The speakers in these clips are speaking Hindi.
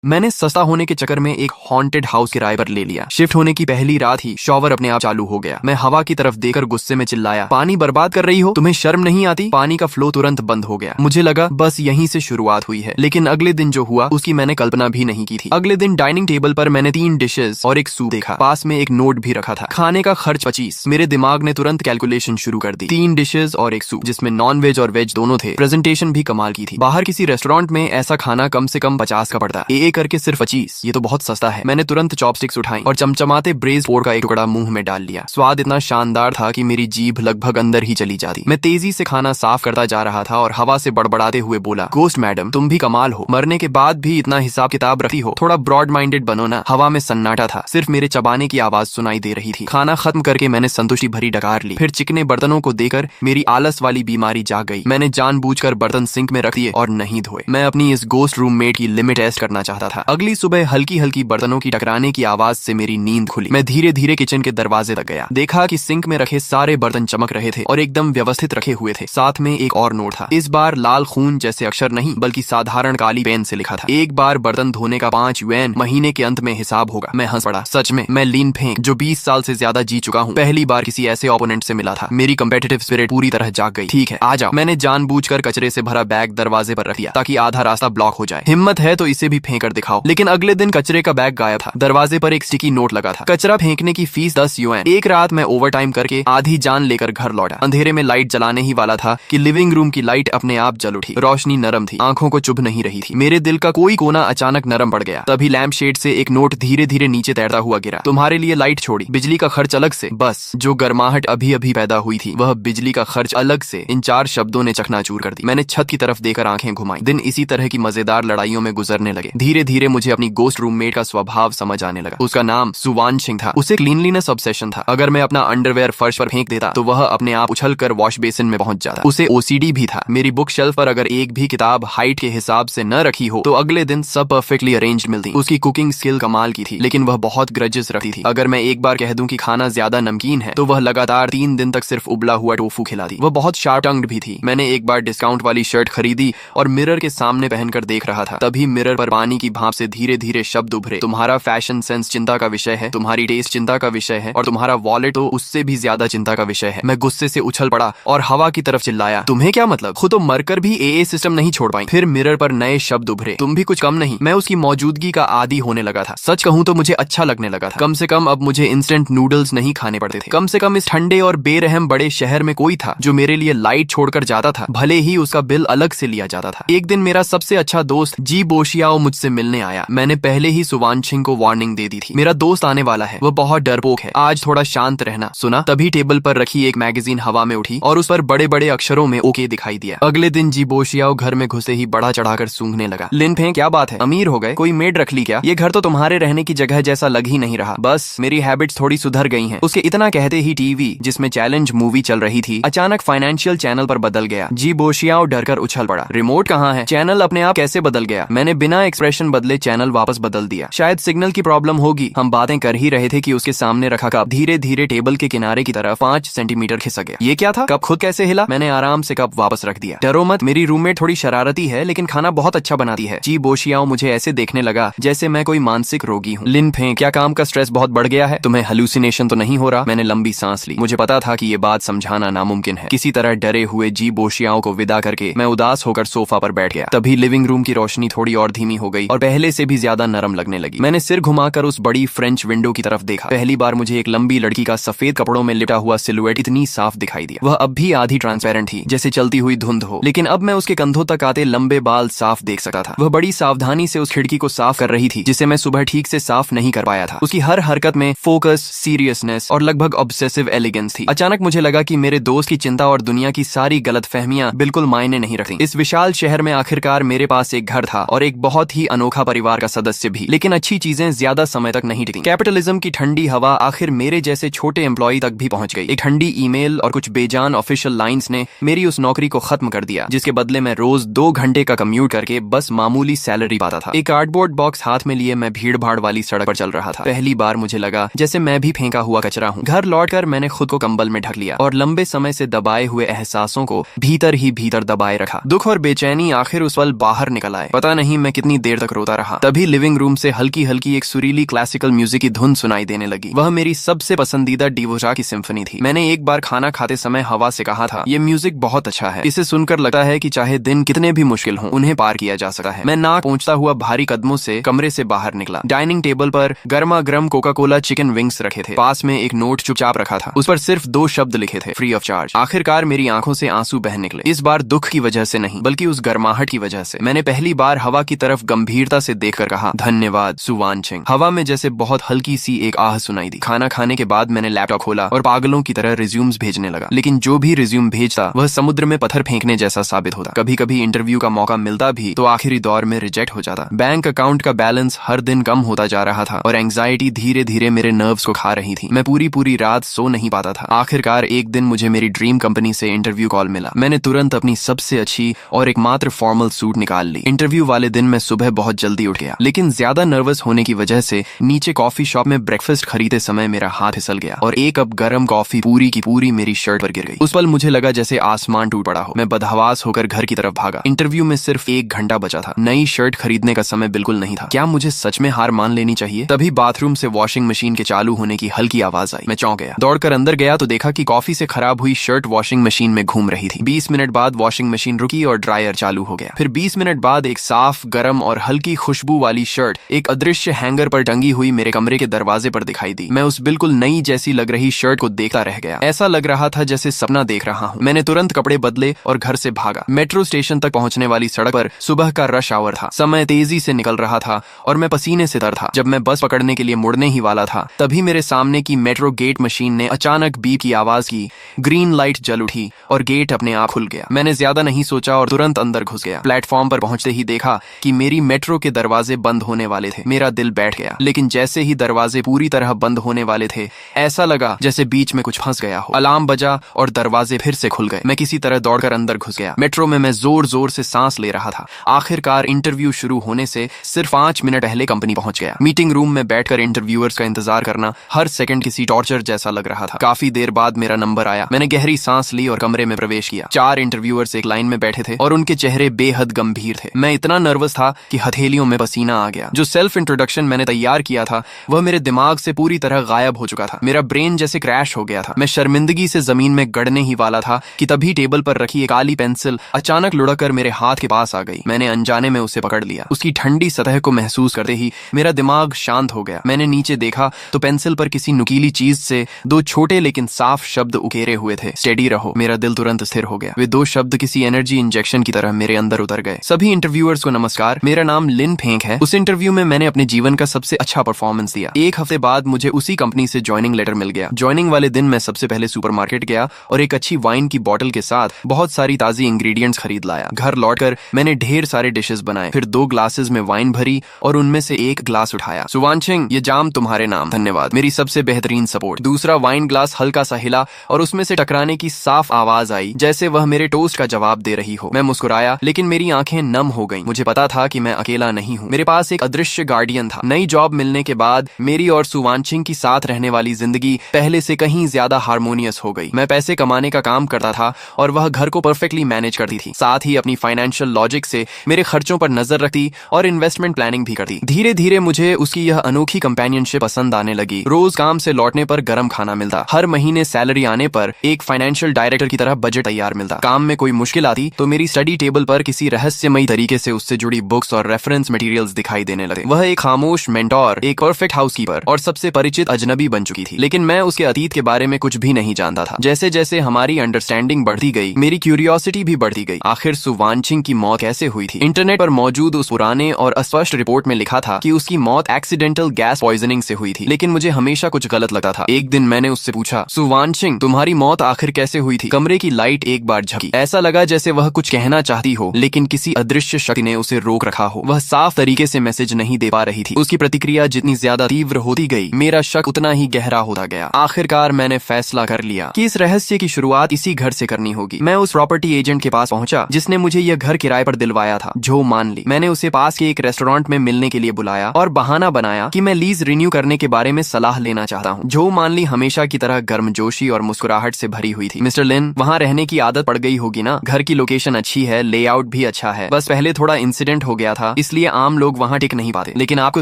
मैंने सस्ता होने के चक्कर में एक हॉन्टेड हाउस किराए पर ले लिया। शिफ्ट होने की पहली रात ही शॉवर अपने आप चालू हो गया। मैं हवा की तरफ देखकर गुस्से में चिल्लाया, पानी बर्बाद कर रही हो, तुम्हें शर्म नहीं आती? पानी का फ्लो तुरंत बंद हो गया। मुझे लगा बस यहीं से शुरुआत हुई है, लेकिन अगले दिन जो हुआ उसकी मैंने कल्पना भी नहीं की थी। अगले दिन डाइनिंग टेबल पर मैंने 3 डिशेस और एक सूप देखा। पास में एक नोट भी रखा था, खाने का खर्च 25। मेरे दिमाग ने तुरंत कैलकुलेशन शुरू कर दी। 3 डिशेस और एक सूप, जिसमें नॉन वेज और वेज दोनों थे। प्रेजेंटेशन भी कमाल की थी। बाहर किसी रेस्टोरेंट में ऐसा खाना कम से कम 50 का पड़ता, ए करके सिर्फ 25। ये तो बहुत सस्ता है। मैंने तुरंत चॉपस्टिक्स उठाई और चमचमाते ब्रेज पोर्क का एक टुकड़ा मुंह में डाल लिया। स्वाद इतना शानदार था कि मेरी जीभ लगभग अंदर ही चली जाती। मैं तेजी से खाना साफ करता जा रहा था और हवा से बड़बड़ाते हुए बोला, गोस्ट मैडम, तुम भी कमाल हो, मरने के बाद भी इतना हिसाब किताब रखती हो, थोड़ा ब्रॉड माइंडेड बनो ना। हवा में सन्नाटा था, सिर्फ मेरे चबाने की आवाज सुनाई दे रही थी। खाना खत्म करके मैंने संतुष्टि भरी डकार ली। फिर चिकने बर्तनों को देकर मेरी आलस वाली बीमारी जाग गई। मैंने जानबूझकर बर्तन सिंक में रख दिए और नहीं धोए। मैं अपनी इस गोस्ट रूममेट की लिमिट टेस्ट करना चाहता था। अगली सुबह हल्की हल्की बर्तनों की टकराने की आवाज से मेरी नींद खुली। मैं धीरे धीरे किचन के दरवाजे तक गया। देखा कि सिंक में रखे सारे बर्तन चमक रहे थे और एकदम व्यवस्थित रखे हुए थे। साथ में एक और नोट था। इस बार लाल खून जैसे अक्षर नहीं, बल्कि साधारण काली पेन से लिखा था, एक बार बर्तन धोने का 5 युएन, महीने के अंत में हिसाब होगा। मैं हंस पड़ा। सच में मैं लीन फेंक, जो 20 साल से ज्यादा जी चुका हूँ, पहली बार किसी ऐसे ओपोनेंट से मिला था। मेरी कम्पेटिटिव स्पिरिट पूरी तरह जाग गई। ठीक है, आ जाओ। मैंने जानबूझकर कचरे से भरा बैग दरवाजे पर रख दिया ताकि आधा रास्ता ब्लॉक हो जाए। हिम्मत है तो इसे भी फेंक कर दिखाओ। लेकिन अगले दिन कचरे का बैग गायब था। दरवाजे पर एक स्टिकी नोट लगा था, कचरा फेंकने की फीस 10 युएन। एक रात मैं ओवरटाइम करके आधी जान लेकर घर लौटा। अंधेरे में लाइट जलाने ही वाला था कि लिविंग रूम की लाइट अपने आप जल उठी। रोशनी नरम थी, आंखों को चुभ नहीं रही थी। मेरे दिल का कोई कोना अचानक नरम पड़ गया। तभी लैंप शेड से एक नोट धीरे धीरे नीचे तैरता हुआ गिरा। तुम्हारे लिए लाइट छोड़ी, बिजली का खर्च अलग से। बस जो गर्माहट अभी अभी पैदा हुई थी, वह बिजली का खर्च अलग से। इन 4 शब्दों ने चकनाचूर कर दी। मैंने छत की तरफ देखकर आंखें घुमाई। दिन इसी तरह की मजेदार लड़ाइयों में गुजरने लगे। धीरे धीरे मुझे अपनी गोस्ट रूममेट का स्वभाव समझ आने लगा। उसका नाम सुवानशिंग था। उसे क्लीनलीनेस ऑब्सेशन था। अगर मैं अपना अंडरवेयर फर्श पर फेंक देता तो वह अपने आप उछलकर वॉश बेसिन में पहुंच जाता। उसे ओसीडी भी था। मेरी बुक शेल्फ पर अगर एक भी किताब हाइट के हिसाब से न रखी हो तो अगले दिन सब परफेक्टली अरेंज्ड मिलती। उसकी कुकिंग स्किल कमाल की थी, लेकिन वह बहुत ग्रजेस रखती थी। अगर मैं एक बार कह दूं कि खाना ज्यादा नमकीन है तो वह लगातार 3 दिन तक सिर्फ उबला हुआ टोफू खिलाती। वह बहुत शार्प टंग्ड भी थी। मैंने एक बार डिस्काउंट वाली शर्ट खरीदी और मिरर के सामने पहनकर देख रहा था। तभी मिरर पर पानी की भाप से धीरे धीरे शब्द उभरे, तुम्हारा फैशन सेंस चिंता का विषय है, तुम्हारी टेस्ट चिंता का विषय है और तुम्हारा वॉलेट तो उससे भी ज्यादा चिंता का विषय है। मैं गुस्से से उछल पड़ा और हवा की तरफ चिल्लाया, तुम्हें क्या मतलब, खुद तो मरकर भी एए सिस्टम नहीं छोड़ पाई। फिर मिरर पर नए शब्द उभरे, तुम भी कुछ कम नहीं। मैं उसकी मौजूदगी का आदी होने लगा था। सच कहूं तो मुझे अच्छा लगने लगा था। कम से कम अब मुझे इंस्टेंट नूडल्स नहीं खाने पड़ते थे। कम से कम इस ठंडे और बेरहम बड़े शहर में कोई था जो मेरे लिए लाइट छोड़कर जाता था, भले ही उसका बिल अलग से लिया जाता था। एक दिन मेरा सबसे अच्छा दोस्त जी बोशियाओ मुझसे मिलने आया। मैंने पहले ही सुवानशिंग को वार्निंग दे दी थी, मेरा दोस्त आने वाला है, वह बहुत डरपोक है, आज थोड़ा शांत रहना। सुना, तभी टेबल पर रखी एक मैगजीन हवा में उठी और उस पर बड़े बड़े अक्षरों में ओके दिखाई दिया। अगले दिन जी बोशियाओ घर में घुसे ही बड़ा चढ़ाकर सूंघने लगा। लिन फें, क्या बात है, अमीर हो गए, कोई मेड रख ली क्या? ये घर तो तुम्हारे रहने की जगह जैसा लग ही नहीं रहा। बस मेरी हैबिट्स थोड़ी सुधर गई हैं। उसके इतना कहते ही टीवी जिसमें चैलेंज मूवी चल रही थी अचानक फाइनेंशियल चैनल पर बदल गया। जी बोशियाओ डरकर उछल पड़ा, रिमोट कहाँ है? चैनल अपने आप कैसे बदल गया? मैंने बिना एक्सप्रेशन बदले चैनल वापस बदल दिया। शायद सिग्नल की प्रॉब्लम होगी। हम बातें कर ही रहे थे कि उसके सामने रखा कप धीरे धीरे टेबल के किनारे की तरफ 5 सेंटीमीटर खिसक गया। ये क्या था? कप खुद कैसे हिला? मैंने आराम से कप वापस रख दिया। डरो मत, मेरी रूममेट थोड़ी शरारती है लेकिन खाना बहुत अच्छा बनाती है। जी बोशियाओ मुझे ऐसे देखने लगा जैसे मैं कोई मानसिक रोगी हूँ। लिन फें, क्या काम का स्ट्रेस बहुत बढ़ गया है? तुम्हें हेलुसिनेशन तो नहीं हो रहा? मैंने लंबी सांस ली। मुझे पता था कि ये बात समझाना नामुमकिन है। किसी तरह डरे हुए जी बोशियाओ को विदा करके मैं उदास होकर सोफा पर बैठ गया। तभी लिविंग रूम की रोशनी थोड़ी और धीमी हो गई और पहले से भी ज्यादा नरम लगने लगी। मैंने सिर घुमाकर उस बड़ी फ्रेंच विंडो की तरफ देखा। पहली बार मुझे एक लंबी लड़की का सफेद कपड़ों में लिपटा हुआ सिलुएट इतनी साफ दिखाई दिया। वह अब भी आधी ट्रांसपेरेंट थी, जैसे चलती हुई धुंध हो, लेकिन अब मैं उसके कंधों तक आते लंबे बाल साफ देख सकता था। वह बड़ी सावधानी से उस खिड़की को साफ कर रही थी जिसे मैं सुबह ठीक से साफ नहीं कर पाया था। उसकी हर हरकत में फोकस, सीरियसनेस और लगभग ऑब्सेसिव एलिगेंस थी। अचानक मुझे लगा कि मेरे दोस्त की चिंता और दुनिया की सारी गलतफहमियां बिल्कुल मायने नहीं रखती। इस विशाल शहर में आखिरकार मेरे पास एक घर था और एक बहुत ही अनोखा परिवार का सदस्य भी। लेकिन अच्छी चीजें ज्यादा समय तक नहीं टिकी। कैपिटलिज्म की ठंडी हवा आखिर मेरे जैसे छोटे एम्प्लॉय तक भी पहुंच गई। एक ठंडी ईमेल और कुछ बेजान ऑफिशियल लाइंस ने मेरी उस नौकरी को खत्म कर दिया जिसके बदले मैं रोज 2 घंटे का कम्यूट करके बस मामूली सैलरी पाता था। एक कार्डबोर्ड बॉक्स हाथ में लिए मैं भीड़ भाड़ वाली सड़क पर चल रहा था। पहली बार मुझे लगा जैसे मैं भी फेंका हुआ कचरा हूँ। घर लौटकर मैंने खुद को कंबल में ढक लिया और लंबे समय से दबाए हुए एहसासों को भीतर ही भीतर दबाए रखा। दुख और बेचैनी आखिर उस पल बाहर निकल आए। पता नहीं मैं कितनी देर तक तक रोता रहा। तभी लिविंग रूम से हल्की हल्की एक सुरीली क्लासिकल म्यूजिक की धुन सुनाई देने लगी। वह मेरी सबसे पसंदीदा डिवोजा की सिम्फनी थी। मैंने एक बार खाना खाते समय हवा से कहा था, ये म्यूजिक बहुत अच्छा है। इसे सुनकर लगता है कि चाहे दिन कितने भी मुश्किल हों, उन्हें पार किया जा सकता है। मैं नाक पहुंचता हुआ भारी कदमों से कमरे से बाहर निकला। डाइनिंग टेबल पर गर्मा गर्म कोका कोला चिकन विंग्स रखे थे। पास में एक नोट चुपचाप रखा था, उस पर सिर्फ 2 शब्द लिखे थे, फ्री ऑफ चार्ज। आखिरकार मेरी आंखों से आंसू बह निकले। इस बार दुख की वजह से नहीं, बल्कि उस गर्माहट की वजह से। मैंने पहली बार हवा की तरफ गंभीरता से देखकर कहा, धन्यवाद सुवानचिंग। हवा में जैसे बहुत हल्की सी एक आह सुनाई दी। खाना खाने के बाद मैंने लैपटॉप खोला और पागलों की तरह रिज्यूम्स भेजने लगा। लेकिन जो भी रिज्यूम भेजता वह समुद्र में पत्थर फेंकने जैसा साबित होता। कभी कभी इंटरव्यू का मौका मिलता भी तो आखिरी दौर में रिजेक्ट हो जाता। बैंक अकाउंट का बैलेंस हर दिन कम होता जा रहा था और एंग्जाइटी धीरे धीरे मेरे नर्व्स को खा रही थी। मैं पूरी रात सो नहीं पाता था। आखिरकार एक दिन मुझे मेरी ड्रीम कंपनी से इंटरव्यू कॉल मिला। मैंने तुरंत अपनी सबसे अच्छी और एकमात्र फॉर्मल सूट निकाल ली। इंटरव्यू वाले दिन मैं सुबह बहुत जल्दी उठ गया, लेकिन ज्यादा नर्वस होने की वजह से नीचे कॉफी शॉप में ब्रेकफास्ट खरीदे समय मेरा हाथ फिसल गया और एक कप गर्म कॉफी पूरी की पूरी मेरी शर्ट पर गिर गई। उस पल मुझे लगा जैसे आसमान टूट पड़ा हो। मैं बदहवास होकर घर की तरफ भागा। इंटरव्यू में सिर्फ 1 घंटा बचा था। नई शर्ट खरीदने का समय बिल्कुल नहीं था। क्या मुझे सच में हार मान लेनी चाहिए? तभी बाथरूम से वॉशिंग मशीन के चालू होने की हल्की आवाज आई। मैं चौंक गया। दौड़कर अंदर गया तो देखा कि कॉफी से खराब हुई शर्ट वॉशिंग मशीन में घूम रही थी। 20 मिनट बाद वॉशिंग मशीन रुकी और ड्रायर चालू हो गया। फिर 20 मिनट बाद एक साफ, गर्म और हल्की खुशबू वाली शर्ट एक अदृश्य हैंगर पर टंगी हुई मेरे कमरे के दरवाजे पर दिखाई दी। मैं उस बिल्कुल नई जैसी लग रही शर्ट को देखता रह गया। ऐसा लग रहा था जैसे सपना देख रहा हूँ। मैंने तुरंत कपड़े बदले और घर से भागा। मेट्रो स्टेशन तक पहुंचने वाली सड़क पर सुबह का रश आवर था। समय तेजी से निकल रहा था और मैं पसीने से तर था। जब मैं बस पकड़ने के लिए मुड़ने ही वाला था, तभी मेरे सामने की मेट्रो गेट मशीन ने अचानक बीप की आवाज की। ग्रीन लाइट जल उठी और गेट अपने आप खुल गया। मैंने ज्यादा नहीं सोचा और तुरंत अंदर घुस गया। प्लेटफॉर्म पर पहुंचते ही देखा कि मेरी मेट्रो के दरवाजे बंद होने वाले थे। मेरा दिल बैठ गया, लेकिन जैसे ही दरवाजे पूरी तरह बंद होने वाले थे, ऐसा लगा जैसे बीच में कुछ फंस गया हो। अलार्म बजा और दरवाजे फिर से खुल गए। मैं किसी तरह दौड़कर अंदर घुस गया। मेट्रो में मैं जोर जोर से सांस ले रहा था। आखिरकार इंटरव्यू शुरू होने से सिर्फ 5 मिनट पहले कंपनी पहुंच गया। मीटिंग रूम में बैठकर इंटरव्यूअर्स का इंतजार करना हर सेकंड किसी टॉर्चर जैसा लग रहा था। काफी देर बाद मेरा नंबर आया। मैंने गहरी सांस ली और कमरे में प्रवेश किया। 4 इंटरव्यूअर्स एक लाइन में बैठे थे और उनके चेहरे बेहद गंभीर थे। मैं इतना नर्वस था कि हथेलियों में पसीना आ गया। जो सेल्फ इंट्रोडक्शन मैंने तैयार किया था वह मेरे दिमाग से पूरी तरह गायब हो चुका था। मेरा ब्रेन जैसे क्रैश हो गया था। मैं शर्मिंदगी से जमीन में गड़ने ही वाला था कि तभी टेबल पर रखी एक काली पेंसिल अचानक लुढ़ककर मेरे हाथ के पास आ गई। मैंने अनजाने में उसे पकड़ लिया। उसकी ठंडी सतह को महसूस करते ही मेरा दिमाग शांत हो गया। मैंने नीचे देखा तो पेंसिल पर किसी नुकीली चीज से 2 छोटे लेकिन साफ शब्द उकेरे हुए थे, स्टेडी रहो। मेरा दिल तुरंत स्थिर हो गया। वे 2 शब्द किसी एनर्जी इंजेक्शन की तरह मेरे अंदर उतर गए। सभी इंटरव्यूअर्स को नमस्कार, मेरा नाम लिन फेंक है। उस इंटरव्यू में मैंने अपने जीवन का सबसे अच्छा परफॉर्मेंस दिया। 1 हफ्ते बाद मुझे उसी कंपनी से ज्वाइनिंग लेटर मिल गया। ज्वाइनिंग वाले दिन मैं सबसे पहले सुपरमार्केट गया और एक अच्छी वाइन की बोतल के साथ बहुत सारी ताजी इंग्रेडिएंट्स खरीद लाया। घर लौटकर मैंने ढेर सारे डिशेस बनाए, फिर 2 ग्लासेस में वाइन भरी और उनमें से एक ग्लास उठाया। सुवानचिंग, ये जाम तुम्हारे नाम। धन्यवाद, मेरी सबसे बेहतरीन सपोर्ट। दूसरा वाइन ग्लास हल्का सा हिला और उसमें से टकराने की साफ आवाज आई, जैसे वह मेरे टोस्ट का जवाब दे रही हो। मैं मुस्कुराया, लेकिन मेरी आंखें नम हो गईं। मुझे पता था कि मैं अकेला नहीं हूँ। मेरे पास एक अदृश्य गार्डियन था। नई जॉब मिलने के बाद मेरी और सुवानचिंग की साथ रहने वाली जिंदगी पहले से कहीं ज्यादा हार्मोनियस हो गई। मैं पैसे कमाने का काम करता था और वह घर को परफेक्टली मैनेज करती थी। साथ ही अपनी फाइनेंशियल लॉजिक से मेरे खर्चों पर नजर रखती और इन्वेस्टमेंट प्लानिंग भी करती। धीरे धीरे मुझे उसकी यह अनोखी कंपेनियनशिप पसंद आने लगी। रोज काम से लौटने पर गर्म खाना मिलता। हर महीने सैलरी आने पर एक फाइनेंशियल डायरेक्टर की तरह बजट तैयार मिलता। काम में कोई मुश्किल आती तो मेरी स्टडी टेबल पर किसी रहस्यमयी तरीके से उससे जुड़ी बुक्स और रेफरेंस मटेरियल्स दिखाई देने लगे। वह एक खामोश मेंटोर, एक परफेक्ट हाउसकीपर और सबसे परिचित अजनबी बन चुकी थी। लेकिन मैं उसके अतीत के बारे में कुछ भी नहीं जानता था। जैसे जैसे हमारी अंडरस्टैंडिंग बढ़ती गई, मेरी क्यूरियोसिटी भी बढ़ती गई। आखिर सुवानचिंग की मौत कैसे हुई थी? इंटरनेट पर मौजूद उस पुराने और अस्पष्ट रिपोर्ट में लिखा था कि उसकी मौत एक्सीडेंटल गैस पॉइजनिंग से हुई थी। लेकिन मुझे हमेशा कुछ गलत लगता था। एक दिन मैंने उससे पूछा, सुवानचिंग, तुम्हारी मौत आखिर कैसे हुई थी? कमरे की लाइट एक बार झपकी। ऐसा लगा जैसे वह कुछ कहना चाहती हो, लेकिन किसी अदृश्य शक्ति ने उसे रोक रखा हो। वह साफ तरीके से मैसेज नहीं दे पा रही थी। उसकी प्रतिक्रिया जितनी ज्यादा तीव्र होती गई, मेरा शक उतना ही गहरा होता गया। आखिरकार मैंने फैसला कर लिया कि इस रहस्य की शुरुआत इसी घर से करनी होगी। मैं उस प्रॉपर्टी एजेंट के पास पहुंचा जिसने मुझे यह घर किराए पर दिलवाया था, जो मान ली। मैंने उसे पास के एक रेस्टोरेंट में मिलने के लिए बुलाया और बहाना बनाया कि मैं लीज रिन्यू करने के बारे में सलाह लेना चाहता हूँ। जो मान ली हमेशा की तरह गर्मजोशी और मुस्कुराहट से भरी हुई थी। मिस्टर लिन, वहाँ रहने की आदत पड़ गई होगी ना? घर की लोकेशन अच्छी है, लेआउट भी अच्छा है। बस पहले थोड़ा इंसिडेंट हो गया था, इसलिए आम लोग वहाँ टिक नहीं पाते। लेकिन आपको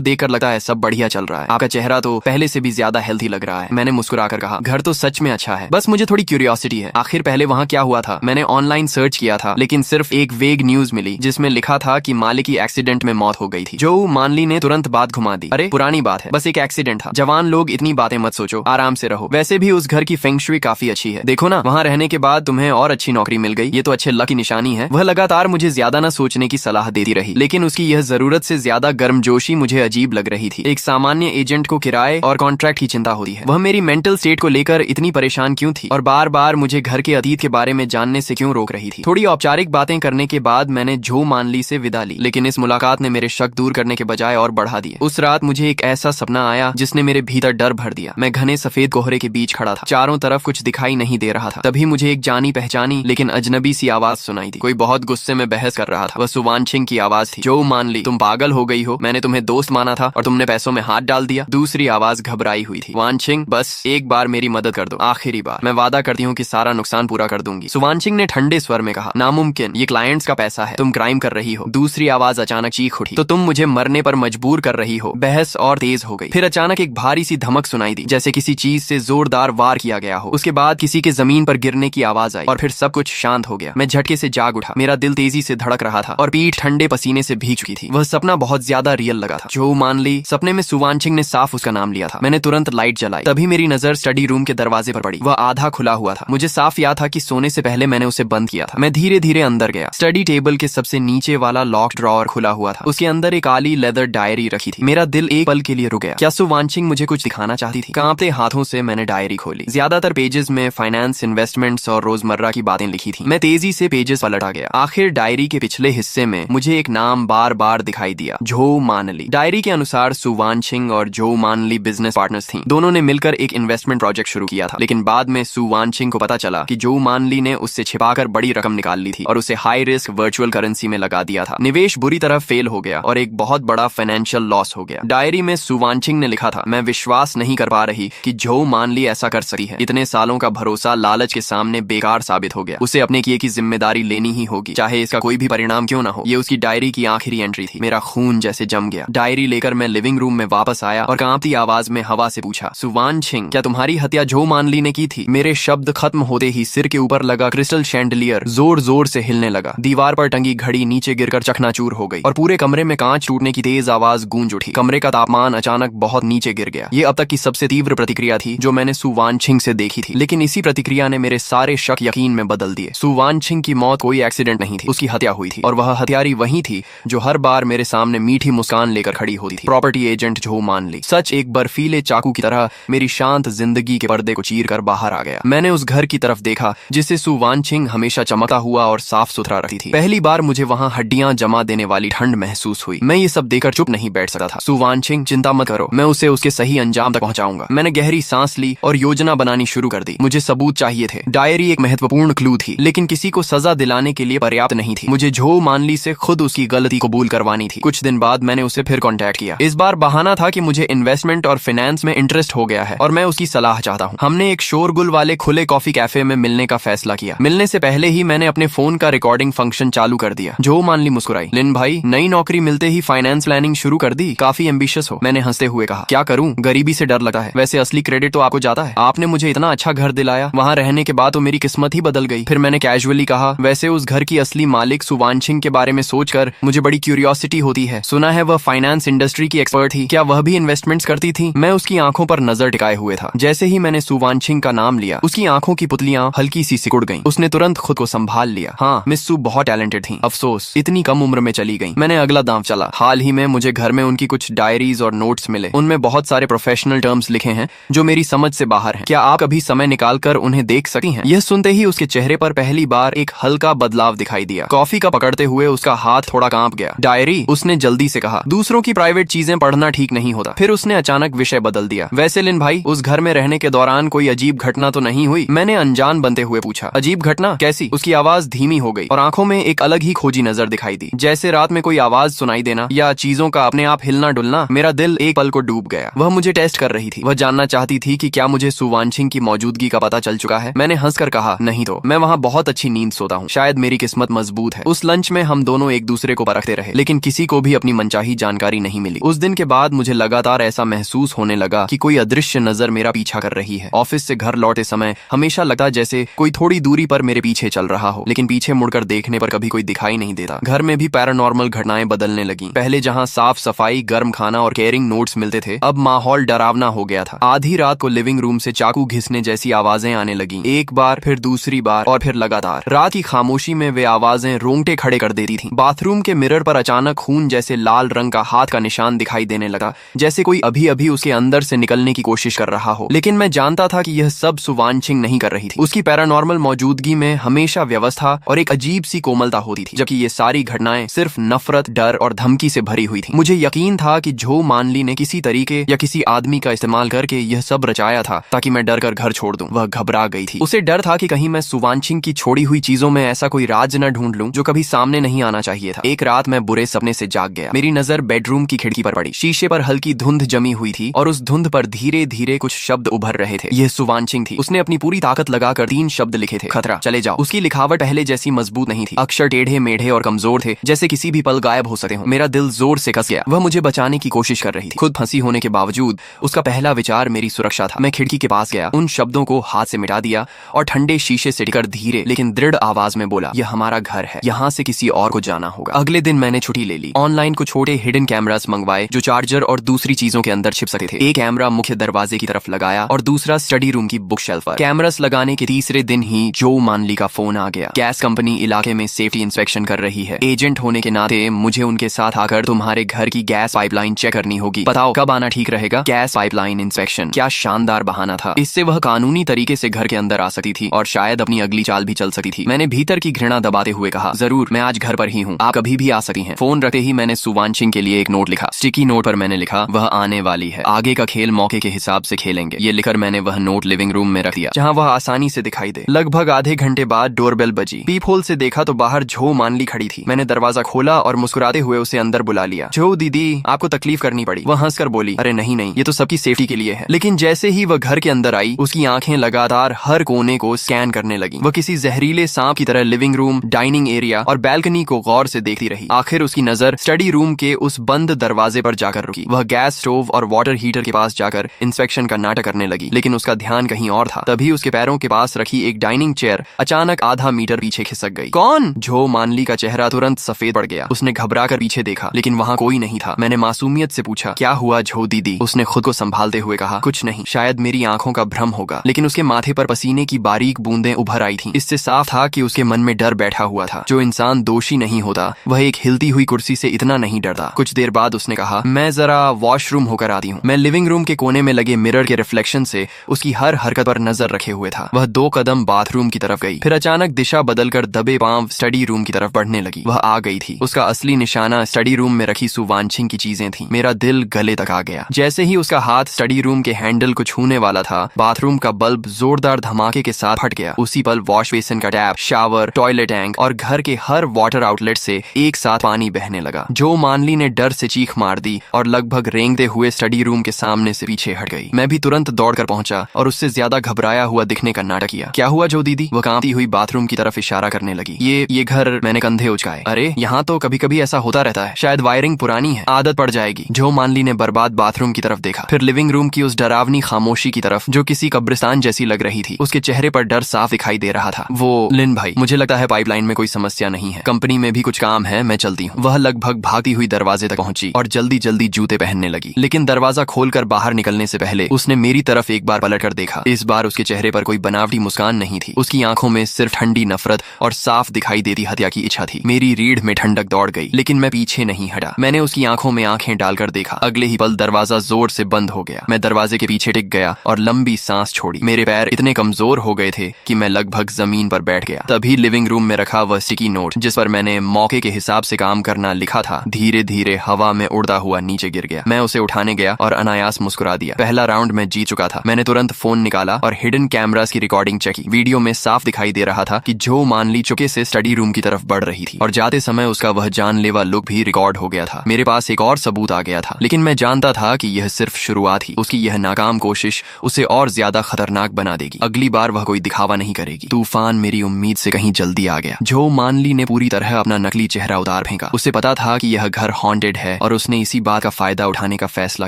देखकर लगता है सब बढ़िया चल रहा है, आपका चेहरा तो पहले से भी ज्यादा हेल्थी लग रहा है। मैंने मुस्कुराकर कहा, घर तो सच में अच्छा है, बस मुझे थोड़ी क्यूरियोसिटी है। आखिर पहले वहाँ क्या हुआ था? मैंने ऑनलाइन सर्च किया था, लेकिन सिर्फ एक वेग न्यूज मिली जिसमें लिखा था कि मालिक की एक्सीडेंट में मौत हो गई थी। जो मानली ने तुरंत बात घुमा दी। अरे पुरानी बात है, बस एक एक्सीडेंट था। जवान लोग इतनी बातें मत सोचो, आराम से रहो। वैसे भी उस घर की फेंग शुई काफी अच्छी है, देखो ना, वहाँ रहने के बाद तुम्हें और अच्छी नौकरी मिल गई, ये तो अच्छे लक की निशानी है। वह लगातार मुझे ज्यादा न सोचने की सलाह देती रही, लेकिन उसकी यह जरूरत से ज्यादा गर्मजोशी मुझे अजीब लग रही थी। एक सामान्य एजेंट को किराए और कॉन्ट्रैक्ट की चिंता होती है, वह मेरी मेंटल स्टेट को लेकर इतनी परेशान क्यों थी और बार बार मुझे घर के अतीत के बारे में जानने से क्यों रोक रही थी। थोड़ी औपचारिक बातें करने के बाद मैंने जो मानली से विदा ली, लेकिन इस मुलाकात ने मेरे शक दूर करने के बजाय और बढ़ा दिए। उस रात मुझे एक ऐसा सपना आया जिसने मेरे भीतर डर भर दिया। मैं घने सफेद कोहरे के बीच खड़ा था, चारों तरफ कुछ दिखाई नहीं दे रहा था। तभी मुझे एक जानी पहचानी लेकिन अजनबी सी आवाज सुनाई दी। कोई बहुत गुस्से में बहस कर रहा था। वह सुवानछिंग की आवाज थी। जो मानली, तुम पागल हो गई हो, मैंने तुम्हें दोस्त माना था और तुमने पैसों में हाथ डाल दिया। दूसरी आवाज घबराई हुई थी। वानछिंग, बस एक बार मेरी मदद कर दो, आखिरी बार, मैं वादा करती हूँ कि सारा नुकसान पूरा कर दूंगी। सुवानछिंग ने ठंडे स्वर में कहा, नामुमकिन, ये क्लाइंट्स का पैसा है, तुम क्राइम कर रही हो। दूसरी आवाज अचानक चीख उठी, तो तुम मुझे मरने पर मजबूर कर रही हो। बहस और तेज हो गई। फिर अचानक एक भारी सी धमक सुनाई दी, जैसे किसी चीज से जोरदार वार किया गया हो। उसके बाद किसी के जमीन पर गिरने की आवाज आई और फिर सब कुछ शांत हो गया। मैं झटके से जाग उठा, मेरा दिल तेजी से धड़क रहा था और पीठ ठंडे पसीने से भीग चुकी थी। वह सपना बहुत ज्यादा रियल लगा था। जो मानली, सपने में सुवानछिंग ने साफ उसका नाम लिया था। मैंने तुरंत लाइट जलाई, तभी मेरी नजर स्टडी रूम के दरवाजे पर पड़ी। वह आधा खुला हुआ था। मुझे साफ याद था कि सोने से पहले मैंने उसे बंद किया था। मैं धीरे धीरे अंदर गया। स्टडी टेबल के सबसे नीचे वाला लॉक ड्रॉअर खुला हुआ था। उसके अंदर एक काली लेदर डायरी रखी थी। मेरा दिल एक पल के लिए रुक गया। क्या सुवानछिंग मुझे कुछ दिखाना चाहती थी? कांपते हाथों से मैंने डायरी खोली। ज्यादातर पेजेस में फाइनेंस, इन्वेस्टमेंट्स और रोजमर्रा की बातें लिखी थी। मैं तेजी से पेजेस पलटा गया। आखिर डायरी के पिछले हिस्से में मुझे एक नाम बार बार दिखाई दिया, जो मानली। डायरी के अनुसार सुवानछिंग और जो मानली बिजनेस पार्टनर्स थीं। दोनों ने मिलकर एक इन्वेस्टमेंट प्रोजेक्ट शुरू किया था, लेकिन बाद में सुवानछिंग को पता चला कि जो मानली ने उससे छिपाकर बड़ी रकम निकाल ली थी और उसे हाई रिस्क वर्चुअल करेंसी में लगा दिया था। निवेश बुरी तरह फेल हो गया और एक बहुत बड़ा फाइनेंशियल लॉस हो गया। डायरी में सुवानछिंग ने लिखा था, मैं विश्वास नहीं कर पा रही कि जो मानली ऐसा कर सकती है। इतने सालों का भरोसा लालच के सामने बेकार साबित हो गया। उसे अपने किए की जिम्मेदारी लेनी ही होगी, चाहे इसका कोई भी परिणाम क्यों ना हो। ये उसकी डायरी की आखिरी एंट्री थी। मेरा खून जैसे जम गया। डायरी लेकर मैं लिविंग रूम में वापस आया और कांपती आवाज में हवा से पूछा, सुवानछिंग, क्या तुम्हारी हत्या जो मानली ने की थी? मेरे शब्द खत्म होते ही सिर के ऊपर लगा क्रिस्टल शैंडलियर जोर जोर से हिलने लगा। दीवार पर टंगी घड़ी नीचे गिरकर चकनाचूर हो गई और पूरे कमरे में कांच टूटने की तेज आवाज गूंज उठी। कमरे का तापमान अचानक बहुत नीचे गिर गया। ये अब तक की सबसे तीव्र प्रतिक्रिया थी जो मैंने सुवानछिंग से देखी थी, लेकिन इसी प्रतिक्रिया ने मेरे सारे शक यकीन में बदल दिए। सुवानछिंग की मौत कोई एक्सीडेंट नहीं थी, उसकी हत्या हुई थी और वह हत्यारी वही थी जो हर बार मेरे सामने मीठी मुस्कान लेकर खड़ी होती थी, प्रॉपर्टी एजेंट जो मानली। सच एक बर्फीले चाकू की तरह मेरी शांत जिंदगी के पर्दे को चीर कर बाहर आ गया। मैंने उस घर की तरफ देखा जिसे सुवानछिंग हमेशा चमकता हुआ और साफ सुथरा रखती थी। पहली बार मुझे वहाँ हड्डियां जमा देने वाली ठंड महसूस हुई। मैं ये सब देखकर चुप नहीं बैठ सकता था। सुवानछिंग, चिंता मत करो, मैं उसे उसके सही अंजाम तक पहुंचाऊंगा। मैंने गहरी सांस ली और योजना बनानी शुरू कर दी। मुझे सबूत चाहिए थे। डायरी एक महत्वपूर्ण क्लू थी, लेकिन किसी को सजा दिलाने के लिए पर्याप्त नहीं थी। मुझे जो मानली से खुद उसकी गलती कबूल करवानी थी। कुछ दिन बाद मैंने उसे फिर कांटेक्ट किया। इस बार बहाना था कि मुझे इन्वेस्टमेंट और फाइनेंस में इंटरेस्ट हो गया है और मैं उसकी सलाह चाहता हूँ। हमने एक शोरगुल वाले खुले कॉफी कैफे में मिलने का फैसला किया। मिलने से पहले ही मैंने अपने फोन का रिकॉर्डिंग फंक्शन चालू कर दिया। जो मानली मुस्कुराई, लिन भाई, नई नौकरी मिलते ही फाइनेंस प्लानिंग शुरू कर दी, काफी एम्बिशियस हो। मैंने हंसते हुए कहा, क्या करूं, गरीबी से डर लगता है। वैसे असली क्रेडिट तो आपको जाता है, आपने मुझे इतना अच्छा घर दिलाया, वहाँ रहने के बाद तो मेरी किस्मत ही बदल गई। फिर मैंने कैजुअली कहा, वैसे उस घर की असली मालिक सुवानछिंग के बारे में सोचकर मुझे बड़ी क्यूरियोसिटी होती है। सुना है वह फाइनेंस इंडस्ट्री की एक्सपर्ट थी, क्या वह भी इन्वेस्टमेंट्स करती थी? मैं उसकी आंखों पर नजर टिकाए हुए था। जैसे ही मैंने सुवानछिंग का नाम लिया, उसकी आंखों की पुतलियां हल्की सी सिकुड़ गईं। उसने तुरंत खुद को संभाल लिया। हाँ, मिस सू बहुत टैलेंटेड थी, अफसोस इतनी कम उम्र में चली गई। मैंने अगला दांव चला। हाल ही में मुझे घर में उनकी कुछ डायरीज और नोट्स मिले। उनमें बहुत सारे प्रोफेशनल टर्म्स लिखे हैं जो मेरी समझ से बाहर हैं। क्या आप कभी समय निकालकर उन्हें देख सकती हैं? यह सुनते ही उसके चेहरे पर पहली बार एक हल्का बदलाव दिखाई दिया। कॉफी का पकड़ते हुए उसका हाथ थोड़ा कांप गया। डायरी, उसने जल्दी से कहा, दूसरों की प्राइवेट चीजें पढ़ना ठीक नहीं होता। फिर उसने अचानक विषय बदल दिया। वैसे लिन भाई, उस घर में रहने के दौरान कोई अजीब घटना तो नहीं हुई? मैंने अनजान बनते हुए पूछा। अजीब घटना? कैसी? उसकी आवाज धीमी हो गई और आंखों में एक अलग ही खोजी नजर दिखाई दी, जैसे रात में कोई आवाज सुनाई देना या चीजों का अपने आप हिलना डुलना। मेरा दिल एक पल को डूब गया। वह मुझे टेस्ट कर रही थी। वह जानना चाहती थी कि क्या मुझे सुवानछिंग की मौजूदगी का पता चल चुका है। मैंने हंसकर कहा, नहीं तो, मैं वहाँ बहुत अच्छी नींद सोता हूँ, शायद मेरी किस्मत मजबूत है। उस लंच में हम दोनों एक दूसरे को परखते रहे। रहे, लेकिन किसी को भी अपनी मनचाही जानकारी नहीं मिली। उस दिन के बाद मुझे लगातार ऐसा महसूस होने लगा कि कोई अदृश्य नजर मेरा पीछा कर रही है। ऑफिस से घर लौटे समय हमेशा लगता जैसे कोई थोड़ी दूरी पर मेरे पीछे चल रहा हो, लेकिन पीछे मुड़कर देखने पर कभी कोई दिखाई नहीं देता। घर में भी पैरानॉर्मल घटनाएं बदलने लगी। पहले जहां साफ सफाई, गर्म खाना और केयरिंग नोट्स मिलते थे, अब माहौल डरावना हो गया था। आधी रात को लिविंग रूम से चाकू घिसने जैसी आवाजें आने लगी, एक बार, फिर दूसरी बार और फिर लगातार। रात की खामोशी में वे आवाजें रोंगटे खड़े कर देती थीं। बाथरूम के मिरर पर अचानक खून जैसे लाल रंग का हाथ का निशान दिखाई देने लगा, जैसे कोई अभी अभी उसके अंदर से निकलने की कोशिश कर रहा हो। लेकिन मैं जानता था कि यह सब सुवानछिंग नहीं कर रही थी। उसकी पैरानॉर्मल मौजूदगी में हमेशा व्यवस्था और एक अजीब सी कोमलता होती थी, जबकि ये सारी घटनाएं सिर्फ नफरत, डर और धमकी से भरी हुई थी। मुझे यकीन था कि जो मानली ने किसी तरीके या किसी आदमी का इस्तेमाल करके यह सब रचाया था ताकि मैं डर कर घर छोड़ दूं। वह घबरा गई थी। उसे डर था कि कहीं मैं सुवानछिंग की छोड़ी हुई चीजों में ऐसा कोई राज न ढूंढ लूं जो कभी सामने नहीं आना चाहिए था। एक रात मैं बुरे सपने से जाग गया। मेरी नजर बेडरूम की खिड़की पर पड़ी। शीशे पर हल्की धुंध जमी हुई थी और उस धुंध पर धीरे धीरे कुछ शब्द उभर रहे थे। यह सुवानछिंग थी। उसने अपनी पूरी ताकत लगाकर 3 शब्द लिखे थे। खतरा, चले जाओ। उसकी लिखावट पहले जैसी मजबूत नहीं थी। अक्षर टेढ़े मेढ़े और कमजोर थे, जैसे किसी भी पल गायब हो सकते हो। मेरा दिल जोर से कस गया। वह मुझे बचाने की कोशिश कर रही थी। खुद फंसी होने के बावजूद उसका पहला विचार मेरी सुरक्षा था। मैं खिड़की के पास गया, उन शब्दों को हाथ से मिटा दिया और ठंडे शीशे से टिकर धीरे लेकिन दृढ़ आवाज में बोला, यह हमारा घर है, यहाँ से किसी और को जाना होगा। अगले दिन मैंने छुट्टी ले ली। ऑनलाइन कुछ छोटे हिडन कैमरास मंगवाए जो चार्जर और दूसरी चीजों के अंदर छिप सकते थे। एक कैमरा मुख्य दरवाजे की तरफ लगाया और दूसरा स्टडी रूम की बुक शेल्फ पर। कैमरास लगाने के तीसरे दिन ही जो मानली का फोन आ गया। गैस कंपनी इलाके में सेफ्टी इंस्पेक्शन कर रही है। एजेंट होने के नाते मुझे उनके साथ आकर तुम्हारे घर की गैस पाइपलाइन चेक करनी होगी। बताओ कब आना ठीक रहेगा? Gas pipeline inspection. क्या शानदार बहाना था। इससे वह कानूनी तरीके से घर के अंदर आ सकती थी और शायद अपनी अगली चाल भी चल सकती थी। मैंने भीतर की घृणा दबाते हुए कहा, जरूर, मैं आज घर पर ही हूँ, आप कभी भी आ सकती हैं। फोन रखते ही मैंने सुवानछिंग के लिए एक नोट लिखा। स्टिकी नोट पर मैंने लिखा, वह आने वाली है, आगे का खेल मौके के हिसाब से खेलेंगे। ये लिखकर मैंने वह नोट लिविंग रूम में रख दिया, जहाँ वह आसानी से दिखाई दे। लगभग आधे घंटे बाद डोरबेल बजी। पीप होल से देखा तो बाहर झो मानली खड़ी थी। मैंने दरवाजा खोला और मुस्कुराते हुए उसे अंदर बुला लिया। झो दीदी, आपको तकलीफ करनी पड़ी। वह हंसकर बोली, अरे नहीं नहीं, ये तो सबकी सेफ्टी के लिए है। लेकिन जैसे ही वह घर के अंदर आई, उसकी आंखें लगातार हर कोने को स्कैन करने लगी। वह किसी जहरीले सांप की तरह लिविंग रूम, डाइनिंग एरिया और बैल्कनी को गौर से देखती रही। आखिर उसकी नजर स्टडी रूम के उस बंद दरवाजे पर जाकर रुकी। वह गैस स्टोव और वाटर हीटर के पास जाकर इंस्पेक्शन का नाटक करने लगी, लेकिन उसका ध्यान कहीं और था। तभी उसके पैरों के पास रखी एक डाइनिंग चेयर अचानक आधा मीटर पीछे खिसक गई। कौन? झो मानली का चेहरा तुरंत सफेद पड़ गया। उसने घबरा कर पीछे देखा, लेकिन वहाँ कोई नहीं था। मैंने मासूमियत से पूछा, क्या हुआ झो दीदी? उसने खुद को संभालते हुए कहा, कुछ नहीं, शायद मेरी आंखों का भ्रम होगा। लेकिन उसके माथे पर पसीने की बारीक बूंदें उभर आई थीं। इससे साफ था कि उसके मन में डर बैठा हुआ था। जो इंसान दोषी नहीं होता, वह एक हिलती हुई कुर्सी से इतना नहीं डरता। कुछ देर बाद उसने कहा, मैं जरा वॉशरूम होकर आती हूँ। मैं लिविंग रूम के कोने में लगे मिरर के रिफ्लेक्शन से उसकी हर हरकत पर नजर रखे हुए था। वह 2 कदम बाथरूम की तरफ गई, फिर अचानक दिशा बदलकर दबे पांव स्टडी रूम की तरफ बढ़ने लगी। वह आ गई थी। उसका असली निशाना स्टडी रूम में रखी सुवानछिंग की चीजें थीं। मेरा दिल गले तक आ गया। जैसे ही उसका हाथ स्टडी रूम के हैंडल को छूने वाला था, बाथरूम का बल्ब जोरदार धमाके के साथ फट गया। उसी पल वॉश बेसिन का टैप, शावर, टॉयलेट टैंक और घर के हर वाटर आउटलेट से एक साथ पानी बहने लगा। जो मानली ने डर से चीख मार दी और लगभग रेंगते हुए स्टडी रूम के सामने से पीछे हट गई। मैं भी तुरंत दौड़कर पहुंचा और उससे ज्यादा घबराया हुआ दिखने का नाटक किया। क्या हुआ जो दीदी? वह कांपती हुई बाथरूम की तरफ इशारा करने लगी। ये घर, मैंने कंधे उचकाए। अरे यहाँ तो कभी कभी ऐसा होता रहता है, शायद वायरिंग पुरानी है, आदत पड़ जाएगी। जो मानली ने बर्बाद बाथरूम की तरफ देखा, फिर लिविंग रूम की उस डरावनी खामोशी की तरफ जो किसी कब्रिस्तान जैसी लग रही थी। उसके चेहरे पर डर साफ दिखाई दे रहा था। वो, लिन भाई, मुझे लगता है पाइपलाइन में कोई समस्या नहीं है, कंपनी में भी कुछ काम है, मैं चलती हूँ। वह लगभग भागती हुई दरवाजे तक पहुंची और जल्दी जल्दी जूते पहनने लगी। लेकिन दरवाजा खोलकर बाहर निकलने से पहले उसने मेरी तरफ एक बार पलट कर देखा। इस बार उसके चेहरे पर कोई बनावटी मुस्कान नहीं थी। उसकी आंखों में सिर्फ ठंडी नफरत और साफ दिखाई देती हत्या की इच्छा थी। मेरी रीढ़ में ठंडक दौड़ गई, लेकिन मैं पीछे नहीं हटा। मैंने उसकी आंखों में आंखें डालकर देखा। अगले ही पल दरवाजा जोर से बंद हो गया। मैं दरवाजे के पीछे टिक गया और लंबी सांस छोड़ी। मेरे पैर इतने कमजोर हो गए थे कि मैं लगभग जमीन पर बैठ गया। तभी लिविंग रूम में रखा वह स्टिकी नोट, जिस पर मैंने मौके के हिसाब से काम करना लिखा था, धीरे धीरे हवा में उड़ता हुआ नीचे गिर गया। मैं उसे उठाने गया और अनायास मुस्कुरा दिया। पहला राउंड मैं जीत चुका था। मैंने तुरंत फोन निकाला और हिडन कैमरास की रिकॉर्डिंग चेक की। वीडियो में साफ दिखाई दे रहा था कि जो मानली चुके से स्टडी रूम की तरफ बढ़ रही थी और जाते समय उसका वह जानलेवा लुक भी रिकॉर्ड हो गया था। मेरे पास एक और सबूत आ गया था, लेकिन मैं जानता था कि यह सिर्फ शुरुआत ही। उसकी यह नाकाम कोशिश उसे और ज्यादा खतरनाक बना देगी। अगली बार वह कोई दिखावा नहीं करेगी। तूफान मेरी उम्मीद से कहीं जल्दी आ गया। जो मानली ने पूरी तरह अपना नकली चेहरा उतार फेंका। फेंका। उसे पता था कि यह घर हॉन्टेड है और उसने इसी बात का फायदा उठाने का फैसला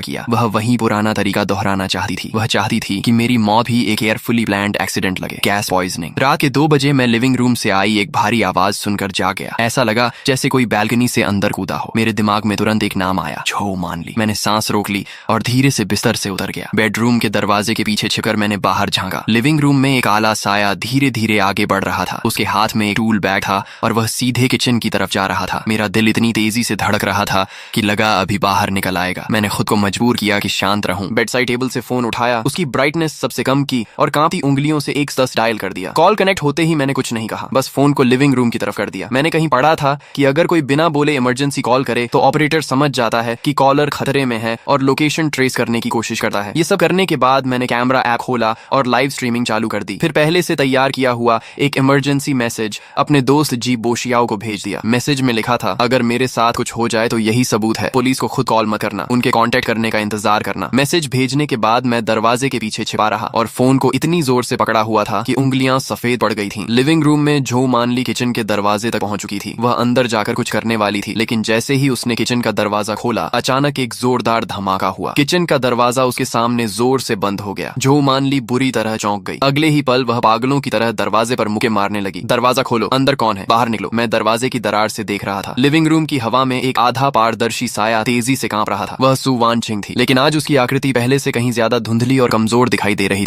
किया। वह वही पुराना तरीका दोहराना चाहती थी। वह चाहती थी कि मेरी मौत ही एक केयरफुली प्लान्ड एक्सीडेंट लगे, गैस पॉइजनिंग। रात के 2 बजे मैं लिविंग रूम से आई एक भारी आवाज सुनकर जाग गया। ऐसा लगा जैसे कोई बैल्कनी से अंदर कूदा हो। मेरे दिमाग में तुरंत एक नाम आया, झो मानली। मैंने सांस रोक ली और धीरे से बिस्तर से उतर गया। बेडरूम के दरवाजे के पीछे छिपकर मैंने बाहर झांका। लिविंग रूम में एक काला साया धीरे धीरे आगे बढ़ रहा था। उसके हाथ में एक टूल बैग था और वह सीधे किचन की तरफ जा रहा था। मेरा दिल इतनी तेजी से धड़क रहा था कि लगा अभी बाहर निकल आएगा। मैंने खुद को मजबूर किया कि शांत रहूं। बेडसाइड टेबल से फोन उठाया, उसकी ब्राइटनेस सबसे कम की और कांपती उंगलियों से 110 डायल कर दिया। कॉल कनेक्ट होते ही मैंने कुछ नहीं कहा, बस फोन को लिविंग रूम की तरफ कर दिया। मैंने कहीं पढ़ा था कि अगर कोई बिना बोले इमरजेंसी कॉल करे तो ऑपरेटर समझ जाता है कि कॉलर खतरे में है और लोकेशन ट्रेस करने की कोशिश करता है। ये सब करने के बाद मैंने कैमरा ऐप खोला और लाइव स्ट्रीमिंग चालू कर दी। फिर पहले से तैयार किया हुआ एक इमरजेंसी मैसेज अपने दोस्त जी बोशियाओ को भेज दिया। मैसेज में लिखा था, अगर मेरे साथ कुछ हो जाए तो यही सबूत है, पुलिस को खुद कॉल मत करना, उनके कांटेक्ट करने का इंतजार करना। मैसेज भेजने के बाद मैं दरवाजे के पीछे छिपा रहा और फोन को इतनी जोर से पकड़ा हुआ था कि उंगलियां सफेद पड़ गई थीं। लिविंग रूम में झो मानली किचन के दरवाजे तक पहुंच चुकी थी। वह अंदर जाकर कुछ करने वाली थी, लेकिन जैसे ही उसने किचन का दरवाजा खोला, अचानक एक जोरदार धमाका हुआ। किचन का दरवाजा उसके सामने जोर से बंद हो गया। झो मानली बुरी तरह चौंक गई। अगले ही पल वह पागलों की तरह दरवाजे पर मुक्के मारने लगी। दरवाजा खोलो, अंदर कौन है, बाहर निकलो। मैं दरवाजे की दरार से देख रहा था। लिविंग रूम की हवा में एक आधा पारदर्शी साया तेजी से कांप रहा था। वह सु वानचिंग थी, लेकिन आज उसकी आकृति पहले से कहीं ज्यादा धुंधली और कमजोर दिखाई दे रही थी।